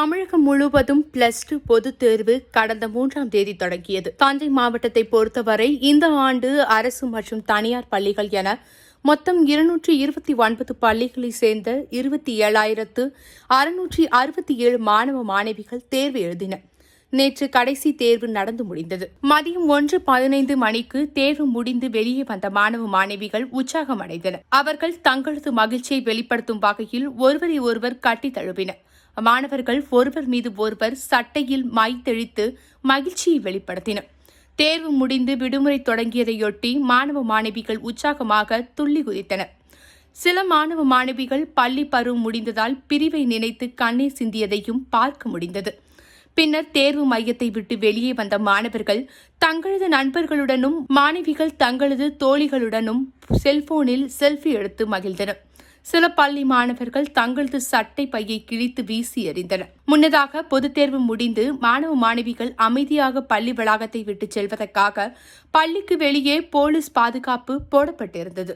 தமிழகம் முழுவதும் +2 பொதுத் தேர்வு கடந்த 3ஆம் தேதி தொடங்கியது. தஞ்சை மாவட்டத்தை பொறுத்தவரை இந்த ஆண்டு அரசு மற்றும் தனியார் பள்ளிகள் என மொத்தம் 229 பள்ளிகளைச் சேர்ந்த 27,667 மாணவ மாணவிகள் தேர்வு எழுதினர். நேற்று கடைசி தேர்வு நடந்து முடிந்தது. மதியம் 1:15 மணிக்கு தேர்வு முடிந்து வெளியே வந்த மாணவ மாணவிகள் உற்சாகம் அடைந்தனர். அவர்கள் தங்களது மகிழ்ச்சியை வெளிப்படுத்தும் வகையில் ஒருவரை ஒருவர் கட்டித் தழுவினர். மாணவர்கள் ஒருவர் மீது ஒருவர் சட்டையில் மை தெளித்து மகிழ்ச்சியை வெளிப்படுத்தினர். தேர்வு முடிந்து விடுமுறை தொடங்கியதையொட்டி மாணவ மாணவிகள் உற்சாகமாக துள்ளி குதித்தனர். சில மாணவ மாணவிகள் பள்ளி பருவம் முடிந்ததால் பிரிவை நினைத்து கண்ணீர் சிந்தியதையும் பார்க்க முடிந்தது. பின்னர் தேர்வு மையத்தை விட்டு வெளியே வந்த மாணவர்கள் தங்களது நண்பர்களுடனும் மாணவிகள் தங்களது தோழிகளுடனும் செல்போனில் செல்ஃபி எடுத்து மகிழ்ந்தனர். சில பள்ளி மாணவர்கள் தங்களது சட்டை பையை கிழித்து வீசி எறிந்தனர். முன்னதாக பொதுத் தேர்வு முடிந்து மாணவ மாணவிகள் அமைதியாக பள்ளி வளாகத்தை விட்டு செல்வதற்காக பள்ளிக்கு வெளியே போலீஸ் பாதுகாப்பு போடப்பட்டிருந்தது.